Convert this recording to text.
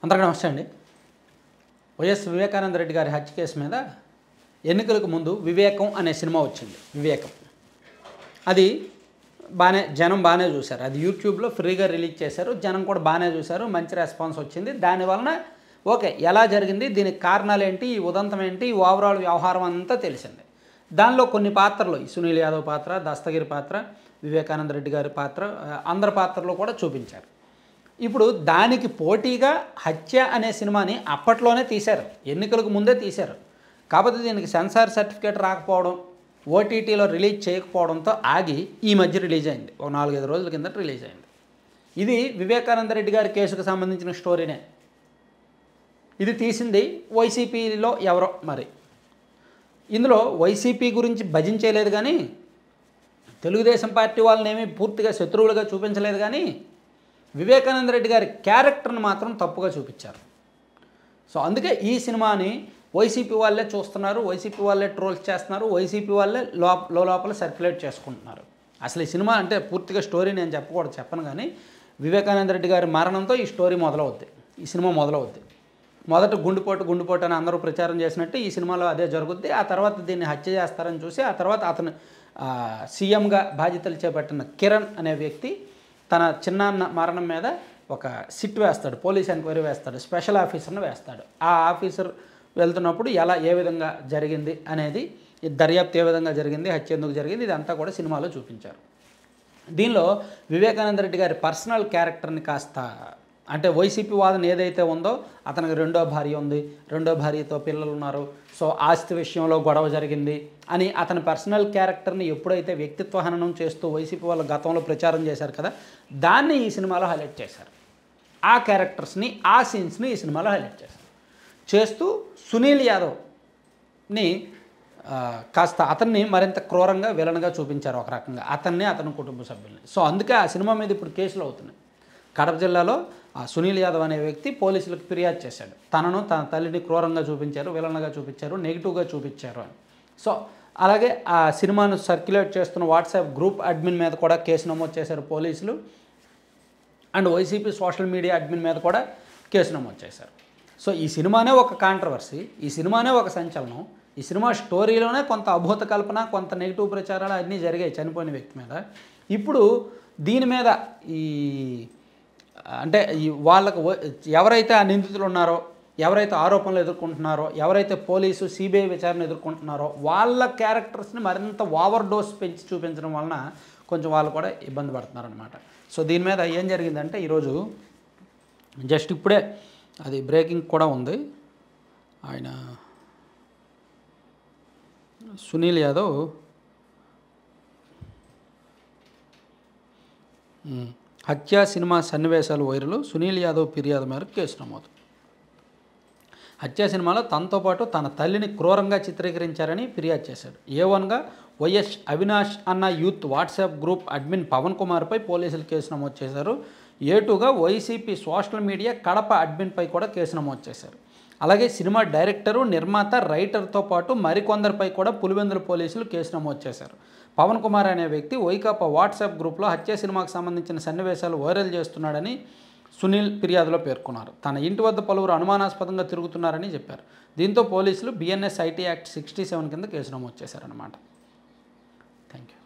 అందరికీ నమస్తే అండి. వైఎస్ వివేకానంద రెడ్డి గారి హత్య కేసు మీద ఎన్నికలకు ముందు వివేకం అనే సినిమా వచ్చింది. వివేకం అది జనం బాగానే చూశారు. అది యూట్యూబ్లో ఫ్రీగా రిలీజ్ చేశారు. జనం కూడా బాగానే చూశారు. మంచి రెస్పాన్స్ వచ్చింది. దానివలన ఓకే, ఎలా జరిగింది, దీనికి కారణాలు ఏంటి, ఈ ఉదంతం ఏంటి, ఈ ఓవరాల్ వ్యవహారం అంతా తెలిసింది. దానిలో కొన్ని పాత్రలు, ఈ సునీల్ యాదవ్ పాత్ర, దస్తగిరి పాత్ర, వివేకానంద రెడ్డి గారి పాత్ర, అందరి పాత్రలు కూడా చూపించారు. ఇప్పుడు దానికి పోటీగా హత్య అనే సినిమాని అప్పట్లోనే తీశారు, ఎన్నికలకు ముందే తీశారు. కాకపోతే దీనికి సెన్సార్ సర్టిఫికేట్ రాకపోవడం, ఓటీటీలో రిలీజ్ చేయకపోవడంతో ఆగి ఈ మధ్య రిలీజ్ అయింది. ఒక 4-5 రోజుల కిందట రిలీజ్ అయింది. ఇది వివేకానంద రెడ్డి గారి కేసుకు సంబంధించిన స్టోరీనే. ఇది తీసింది వైసీపీలో ఎవరో మరి. ఇందులో వైసీపీ గురించి భజించలేదు కానీ, తెలుగుదేశం పార్టీ వాళ్ళని ఏమీ పూర్తిగా శత్రువులుగా చూపించలేదు కానీ, వివేకానంద రెడ్డి గారి క్యారెక్టర్ని మాత్రం తప్పుగా చూపించారు. సో అందుకే ఈ సినిమాని వైసీపీ వాళ్ళే చూస్తున్నారు, వైసీపీ వాళ్ళే ట్రోల్స్ చేస్తున్నారు, వైసీపీ వాళ్ళే లోపల సర్క్యులేట్ చేసుకుంటున్నారు. అసలు ఈ సినిమా అంటే పూర్తిగా స్టోరీ నేను చెప్పను కానీ, వివేకానంద రెడ్డి గారి మరణంతో ఈ స్టోరీ మొదలవుద్ది, ఈ సినిమా మొదలవుద్ది. మొదట గుండుపోటు అని అందరూ ప్రచారం చేసినట్టు ఈ సినిమాలో అదే జరుగుద్ది. ఆ తర్వాత దీన్ని హత్య చేస్తారని చూసి, ఆ తర్వాత అతను సీఎంగా బాధ్యతలు చేపట్టిన కిరణ్ అనే వ్యక్తి తన చిన్నాన్న మరణం మీద ఒక సిట్ వేస్తాడు, పోలీస్ ఎంక్వైరీ వేస్తాడు, స్పెషల్ ఆఫీసర్ని వేస్తాడు. ఆ ఆఫీసర్ వెళ్తున్నప్పుడు ఏ విధంగా జరిగింది అనేది, దర్యాప్తు ఏ విధంగా జరిగింది, హత్య ఎందుకు జరిగింది, ఇదంతా కూడా సినిమాలో చూపించారు. దీనిలో వివేకానంద రెడ్డి గారి పర్సనల్ క్యారెక్టర్ని కాస్త, అంటే వైసీపీ వాదన ఏదైతే ఉందో, అతనికి రెండో భార్య ఉంది, రెండో భార్యతో పిల్లలు ఉన్నారు, సో ఆస్తి విషయంలో గొడవ జరిగింది అని అతని పర్సనల్ క్యారెక్టర్ని ఎప్పుడైతే వ్యక్తిత్వ హననం చేస్తూ వైసీపీ వాళ్ళు గతంలో ప్రచారం చేశారు కదా, దాన్ని ఈ సినిమాలో హైలైట్ చేశారు. ఆ క్యారెక్టర్స్ని, ఆ సీన్స్ని ఈ సినిమాలో హైలైట్ చేస్తూ సునీల్ యాదవ్ని కాస్త అతన్ని మరింత క్రూరంగా విలన్గా చూపించారు ఒక రకంగా, అతని కుటుంబ సభ్యుల్ని. సో అందుకే ఆ సినిమా మీద ఇప్పుడు కేసులు అవుతున్నాయి. కడప జిల్లాలో సునీల్ యాదవ్ అనే వ్యక్తి పోలీసులకు ఫిర్యాదు చేశాడు, తన తల్లిని క్రూరంగా చూపించారు, విలన్గా చూపించారు, నెగిటివ్గా చూపించారు అని. సో అలాగే ఆ సినిమాను సర్క్యులేట్ చేస్తున్న వాట్సాప్ గ్రూప్ అడ్మిన్ మీద కూడా కేసు నమోదు చేశారు పోలీసులు. And YCP social media admin మీద కూడా కేసు నమోదు చేశారు. సో ఈ సినిమానే ఒక కాంట్రవర్సీ, ఈ సినిమానే ఒక సంచలనం. ఈ సినిమా స్టోరీలోనే కొంత అభూత కల్పన, కొంత నెగిటివ్ ప్రచారాలు అన్నీ జరిగాయి చనిపోయిన వ్యక్తి మీద. ఇప్పుడు దీని మీద అంటే వాళ్ళకు ఎవరైతే ఆ నిందితులు ఉన్నారో, ఎవరైతే ఆరోపణలు ఎదుర్కొంటున్నారో, ఎవరైతే పోలీసు సిబిఐ విచారణ ఎదుర్కొంటున్నారో, వాళ్ళ క్యారెక్టర్స్ని మరింత ఓవర్ డోస్ పెంచి చూపించడం వలన కొంచెం వాళ్ళు కూడా ఇబ్బంది పడుతున్నారనమాట. సో దీని మీద ఏం జరిగిందంటే, ఈరోజు జస్ట్ ఇప్పుడే అది బ్రేకింగ్ కూడా ఉంది. ఆయన సునీల్ యాదవ్ హత్య సినిమా సన్నివేశాలు వైరల్, సునీల్ యాదవ్ ఫిర్యాదు మేరకు కేసు నమోదు. హత్య సినిమాలో తనతో పాటు తన తల్లిని క్రూరంగా చిత్రీకరించారని ఫిర్యాదు చేశాడు. A1గా వైఎస్ అవినాష్ అన్న youth WhatsApp group admin Pavan కుమార్పై పోలీసులు కేసు నమోదు చేశారు. A2గా వైసీపీ సోషల్ మీడియా కడప అడ్మిన్పై కూడా కేసు నమోదు చేశారు. అలాగే సినిమా డైరెక్టరు, నిర్మాత, రైటర్తో పాటు మరికొందరిపై కూడా పులివెందుల పోలీసులు కేసు నమోదు చేశారు. పవన్ కుమార్ అనే వ్యక్తి వైకాపా వాట్సాప్ గ్రూప్లో హత్య సినిమాకు సంబంధించిన సన్నివేశాలు వైరల్ చేస్తున్నాడని సునీల్ ఫిర్యాదులో పేర్కొన్నారు. తన ఇంటి వద్ద పలువురు అనుమానాస్పదంగా తిరుగుతున్నారని చెప్పారు. దీంతో పోలీసులు BNS IT Act 67 కింద కేసు నమోదు చేశారన్నమాట. Thank you.